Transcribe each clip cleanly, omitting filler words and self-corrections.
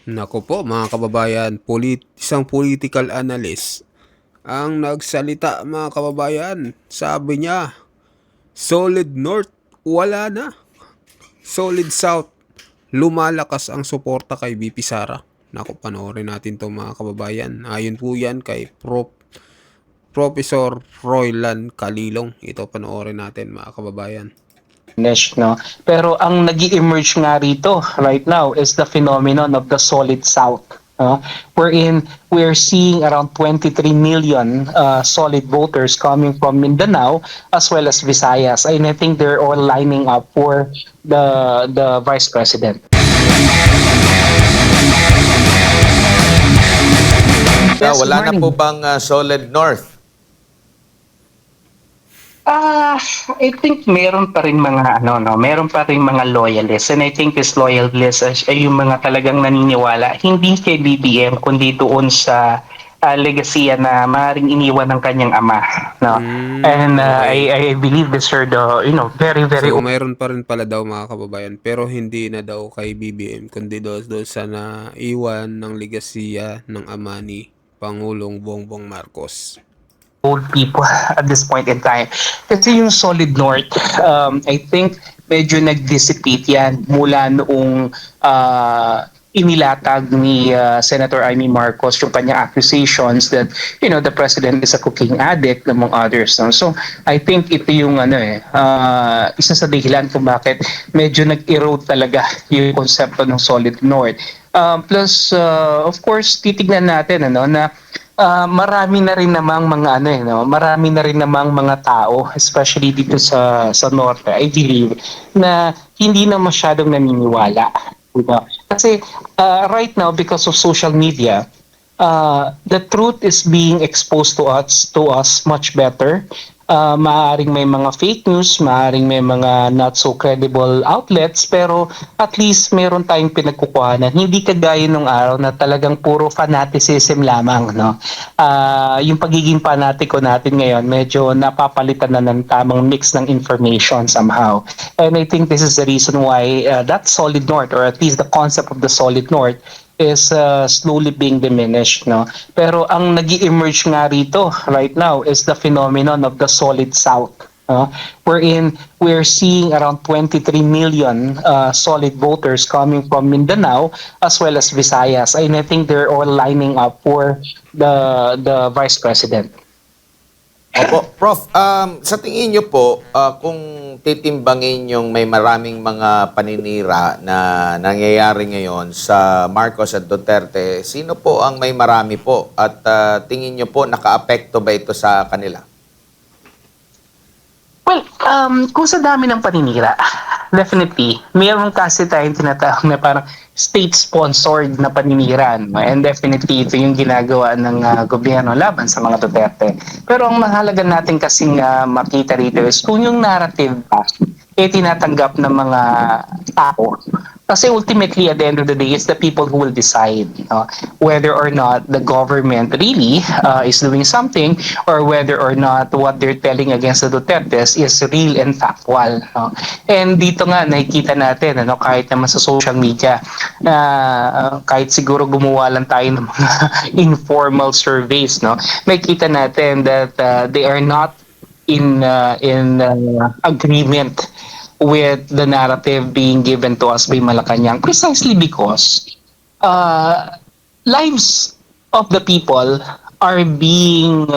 Naku po mga kababayan, isang political analyst ang nagsalita mga kababayan. Sabi niya, Solid North, wala na. Solid South, lumalakas ang suporta kay VP Sara. Naku, panoorin natin to mga kababayan. Ayon po yan kay Professor Roylan Calilong. Ito panoorin natin mga kababayan. No? Pero ang nag-emerge nga rito right now is the phenomenon of the solid south. Wherein we're seeing around 23 million solid voters coming from Mindanao as well as Visayas. And I think they're all lining up for the vice president. Yes, Wala na good po morning. bang Solid North? I think meron pa rin mga meron pa rin mga loyalists, and I think this loyalists ay yung mga talagang naniniwala hindi kay BBM kundi doon sa legasiya na maaaring iniwan ng kanyang ama, no. And Okay. I believe this are the very So, mayroon pa rin pala daw mga kababayan, pero hindi na daw kay BBM, kundi doon sa naiwan ng legasiya ng ama ni Pangulong Bongbong Marcos. old people at this point in time. Kasi yung Solid North, I think medyo nag-dissipate yan mula noong inilatag ni Senator Amy Marcos yung kanyang accusations that the president is a cocaine addict among others. No? So I think ito yung isa sa dahilan kung bakit medyo nag-erode talaga yung konsepto ng Solid North. Plus of course titignan natin na marami na rin namang mga marami na rin namang mga tao, especially dito sa norte, I believe, na hindi na masyadong naniniwala. Diba? Kasi right now, because of social media, the truth is being exposed to us much better. Maaaring may mga fake news, maaaring may mga not so credible outlets, pero at least meron tayong pinagkukuhanan. Hindi kagaya nung araw na talagang puro fanaticism lamang, no? Yung pagiging fanatiko natin ngayon, medyo napapalitan na ng tamang mix ng information somehow. And I think this is the reason why that Solid North, or at least the concept of the Solid North, is slowly being diminished, no. Pero ang nag-emerge nga rito right now is the phenomenon of the solid south, wherein we're seeing around 23 million solid voters coming from Mindanao as well as Visayas, and I think they're all lining up for the vice president. Opo, Prof, sa tingin niyo po, kung titimbangin yung may maraming mga paninira na nangyayari ngayon sa Marcos at Duterte, sino po ang may marami po? At tingin niyo po, nakaapekto ba ito sa kanila? Well, kung sa dami ng paninira, definitely, mayroon kasi tayong tinatawag na parang state-sponsored na paninira. No? And definitely, ito yung ginagawa ng gobyerno laban sa mga Duterte. Pero ang mahalaga natin kasing makita rito is kung yung narrative pa, tinatanggap ng mga tao. Kasi ultimately, at the end of the day, it's the people who will decide whether or not the government really is doing something, or whether or not what they're telling against the Dutertes is real and factual. And dito nga, nakikita natin, kahit naman sa social media, kahit siguro gumawa lang tayo ng mga informal surveys, nakikita natin that they are not in agreement with the narrative being given to us by Malacanang, precisely because lives of the people are being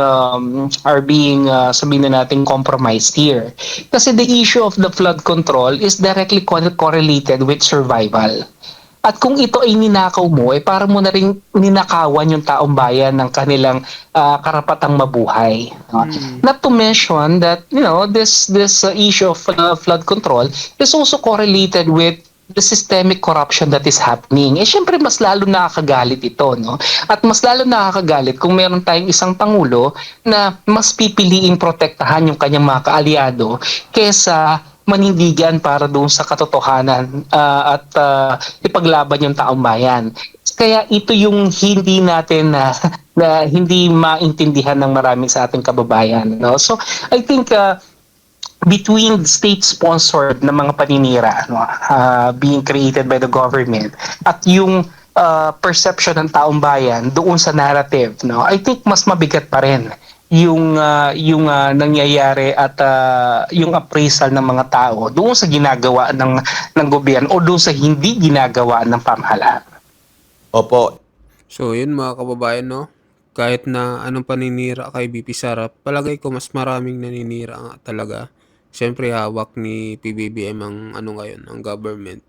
sabihin na natin compromised here. Kasi the issue of the flood control is directly correlated with survival. At kung ito ay ninakaw mo, para mo na rin ninakawan yung taong bayan ng kanilang karapatang mabuhay. Not to mention that, this issue of flood control is also correlated with the systemic corruption that is happening. Syempre, mas lalo nakakagalit ito, no? At mas lalo nakakagalit kung meron tayong isang pangulo na mas pipiliing protektahan yung kanyang mga kaalyado kesa manindigan para doon sa katotohanan at ipaglaban yung taong bayan. Kaya ito yung hindi natin na hindi maintindihan ng marami sa ating kababayan. No? So I think between state-sponsored na mga paninira being created by the government at yung perception ng taong bayan doon sa narrative, no, I think mas mabigat pa rin yung nangyayari at yung appraisal ng mga tao doon sa ginagawa ng gobyerno o doon sa hindi ginagawa ng pamahalaan. Opo. So yun mga kababayan, no? Kahit na anong paninira kay BP Sara, palagay ko mas maraming naninira nga talaga. Siyempre hawak ni PBBM ang ano ngayon, ang government.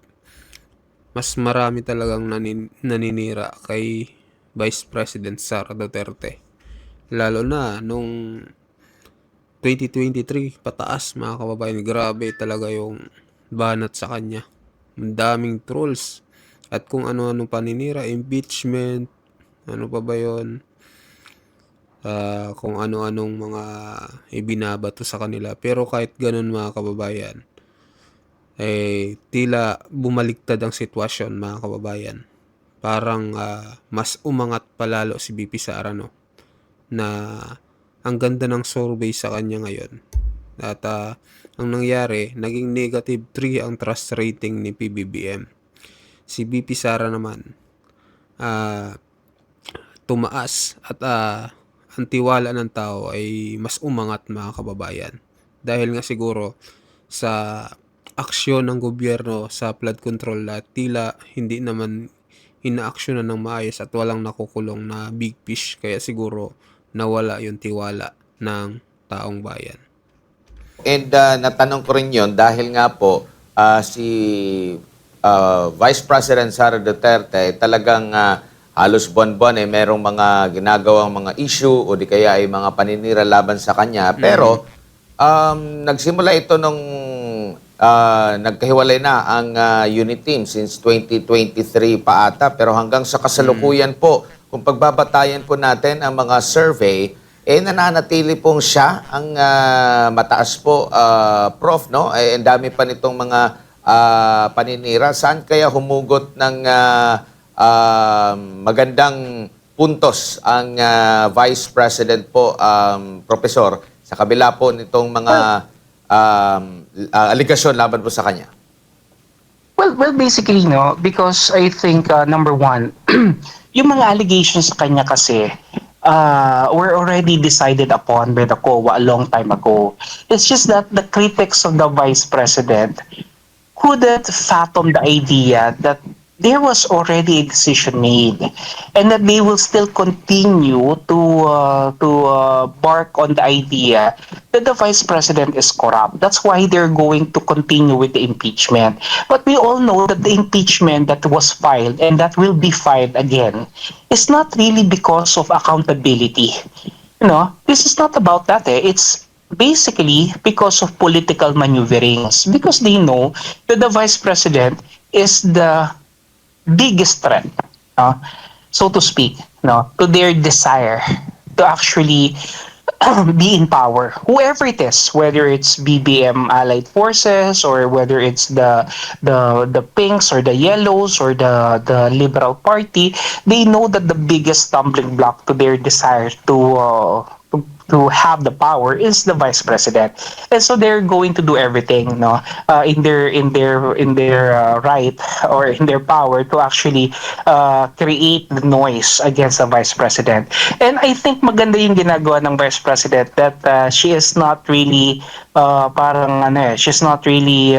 Mas marami talagang naninira kay Vice President Sara Duterte. Lalo na nung 2023 pataas mga kababayan, grabe talaga yung banat sa kanya. Ang daming trolls at kung ano-ano paninira, impeachment, ano pa ba yun, kung ano-anong mga ibinabato sa kanila. Pero kahit ganun mga kababayan, tila bumaliktad ang sitwasyon mga kababayan. Parang mas umangat palalo si BP Sara, no? Na ang ganda ng survey sa kanya ngayon. At ang nangyari, naging -3 ang trust rating ni PBBM. Si BP Sara naman, tumaas at ang tiwala ng tao ay mas umangat mga kababayan. Dahil nga siguro sa aksyon ng gobyerno sa flood control na tila hindi naman inaaksyonan ng maayos at walang nakukulong na big fish, kaya siguro nawala yung tiwala ng taong bayan. And natanong ko rin yun dahil nga po si Vice President Sara Duterte talagang halos buwan-buwan merong mga ginagawang mga issue o di kaya ay mga paninira laban sa kanya. Pero nagsimula ito nung nagkahiwalay na ang unit team since 2023 pa ata. Pero hanggang sa kasalukuyan po, kung pagbabatayan po natin ang mga survey, nananatili pong siya ang mataas po, Prof, no? Ang dami pa nitong mga paninira. Saan kaya humugot ng magandang puntos ang Vice President po, Professor, sa kabila po nitong mga aligasyon laban po sa kanya? Well, basically, no, because I think, number one, yung mga allegations sa kanya kasi were already decided upon by the COA a long time ago. It's just that the critics of the Vice President couldn't fathom the idea that there was already a decision made and that they will still continue to bark on the idea that the Vice President is corrupt. That's why they're going to continue with the impeachment. But we all know that the impeachment that was filed and that will be filed again is not really because of accountability. You know, this is not about that. It's basically because of political maneuverings, because they know that the Vice President is the biggest threat, so to speak, to their desire to actually be in power, whoever it is, whether it's BBM allied forces or whether it's the pinks or the yellows or the Liberal Party. They know that the biggest stumbling block to their desire to have the power is the Vice President, and so they're going to do everything, in their right or in their power to actually create the noise against the Vice President. And I think maganda yung ginagawa ng Vice President that she is not really she's not really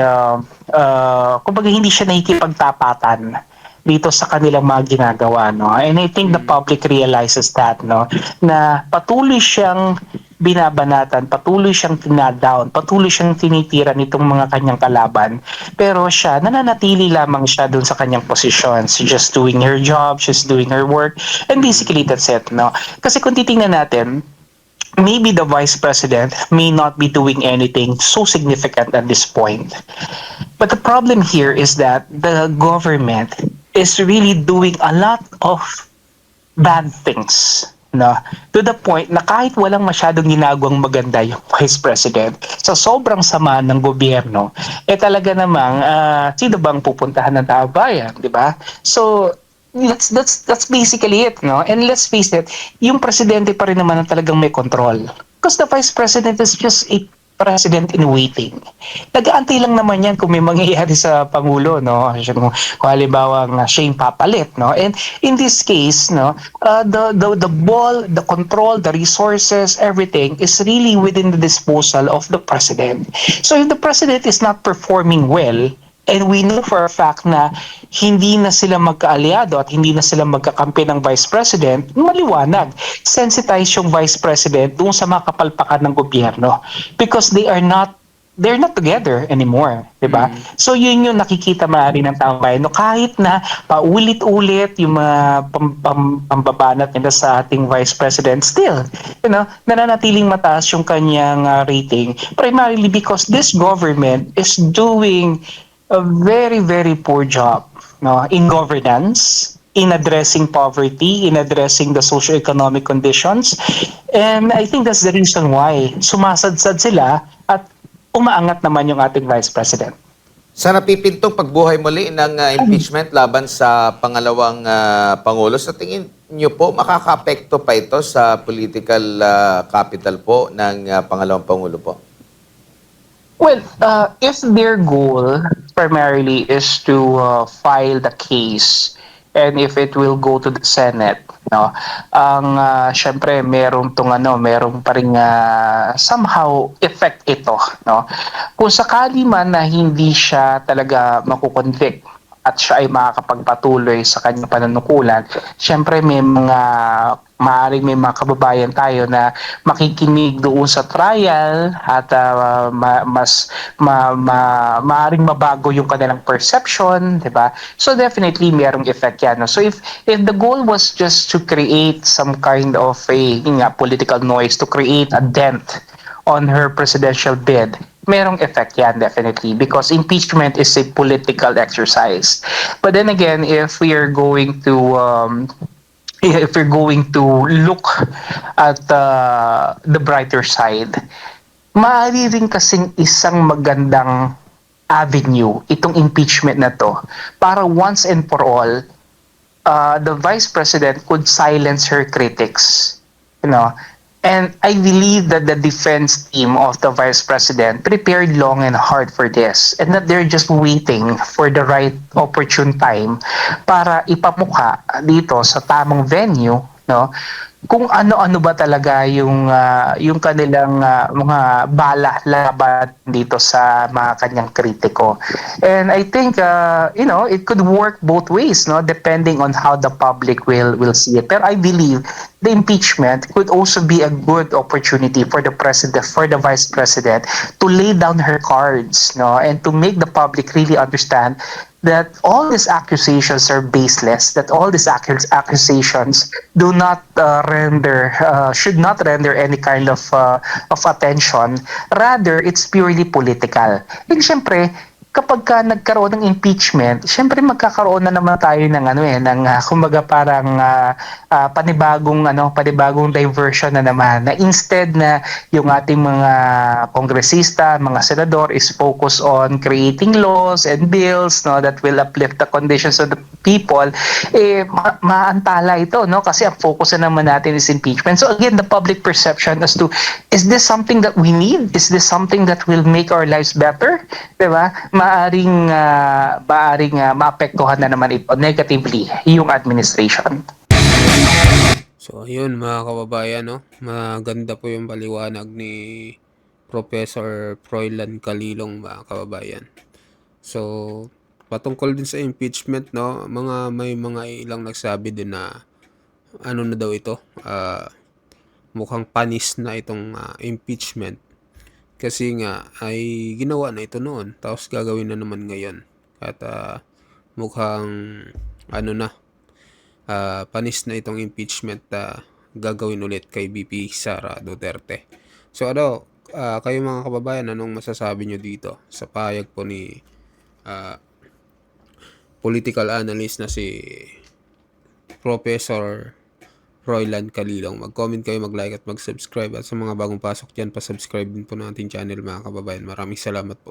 kumbaga hindi siya nakikipagtapatan dito sa kanilang mga ginagawa, and I think the public realizes that, na patuloy siyang binabanatan, patuloy siyang tinadown, patuloy siyang tinitira nitong mga kanyang kalaban, pero siya nananatili lamang siya doon sa kanyang posisyon. She's just doing her job, she's doing her work, and basically that's it, kasi kung titingnan natin, maybe the Vice President may not be doing anything so significant at this point. But the problem here is that the government is really doing a lot of bad things, to the point na kahit walang masyadong ginagawang maganda yung Vice President, sa sobrang sama ng gobyerno, talaga namang sino bang pupuntahan ng tao bayan, di ba? So that's basically it, and let's face it, yung presidente pa rin naman ang talagang may control, because the Vice President is just a president in waiting. Nag-aantay lang naman yan kung may mangyayari sa Pangulo, no? Kung halimbawa siya yung papalit, no? And in this case, no, the ball, the control, the resources, everything is really within the disposal of the president. So if the president is not performing well, and we know for a fact na hindi na sila magkaalyado at hindi na sila magkakampi ng Vice President, maliwanag. Sensitize yung Vice President doon sa mga kapalpakan ng gobyerno because they're not together anymore, 'di ba? So yun yung nakikita maaari ng taong bayan. No, kahit na paulit-ulit yung mga pambabanat nila sa ating Vice President, still, nananatiling mataas yung kanyang rating primarily because this government is doing a very, very poor job, no, in governance, in addressing poverty, in addressing the socio-economic conditions. And I think that's the reason why sumasadsad sila at umaangat naman yung ating Vice President. Sa napipintong pagbuhay muli ng impeachment laban sa pangalawang Pangulo, sa tingin niyo po, makaka-apekto pa ito sa political capital po ng pangalawang Pangulo po? Well, if their goal primarily is to file the case and if it will go to the Senate, no, ang syempre merong pa ring somehow effect ito, no. Kung sakali man na hindi siya talaga makukonvict at siya ay makakapagpatuloy sa kanyang panunukulan, syempre maaaring may mga kababayan tayo na makikinig doon sa trial at maaaring mabago yung kanilang perception, di ba? So definitely merong effect yan. No? So if the goal was just to create some kind of political noise, to create a dent on her presidential bid, merong effect yan definitely because impeachment is a political exercise. But then again, if we are going to look at the brighter side, maaari rin kasing isang magandang avenue itong impeachment na to para once and for all the Vice President could silence her critics, And I believe that the defense team of the Vice President prepared long and hard for this and that they're just waiting for the right opportune time para ipamukha dito sa tamang venue, no, kung ano-ano ba talaga yung kanilang mga bala laban dito sa mga kanyang kritiko. And I think it could work both ways, no, depending on how the public will see it. Pero I believe the impeachment could also be a good opportunity for the Vice President to lay down her cards, no, and to make the public really understand that all these accusations are baseless, that all these accusations do not should not render any kind of attention. Rather, it's purely political. And syempre, kapag nagkaroon ng impeachment, syempre magkakaroon na naman tayo ng kumbaga parang panibagong diversion na naman, na instead na yung ating mga kongresista, mga senador is focus on creating laws and bills, no, that will uplift the conditions of the people, maantala ito, no, kasi ang focus na naman natin is impeachment. So again, the public perception as to, is this something that we need? Is this something that will make our lives better? Diba? Maaring maapektuhan na naman ito negatively yung administration. So, ayun mga kababayan, no? Maganda po yung paliwanag ni Professor Froilan Calilong, mga kababayan. So, patungkol din sa impeachment, no? May mga ilang nagsabi din na ano na daw ito, mukhang panis na itong impeachment. Kasi nga ay ginawa na ito noon, tapos gagawin na naman ngayon. At mukhang panis na itong impeachment na gagawin ulit kay VP Sara Duterte. So kayo mga kababayan, anong masasabi nyo dito sa pahayag po ni political analyst na si Professor Froilan Calilong? Mag-comment kayo, mag-like at mag-subscribe. At sa mga bagong pasok dyan, pa-subscribe din po natin channel mga kababayan. Maraming salamat po.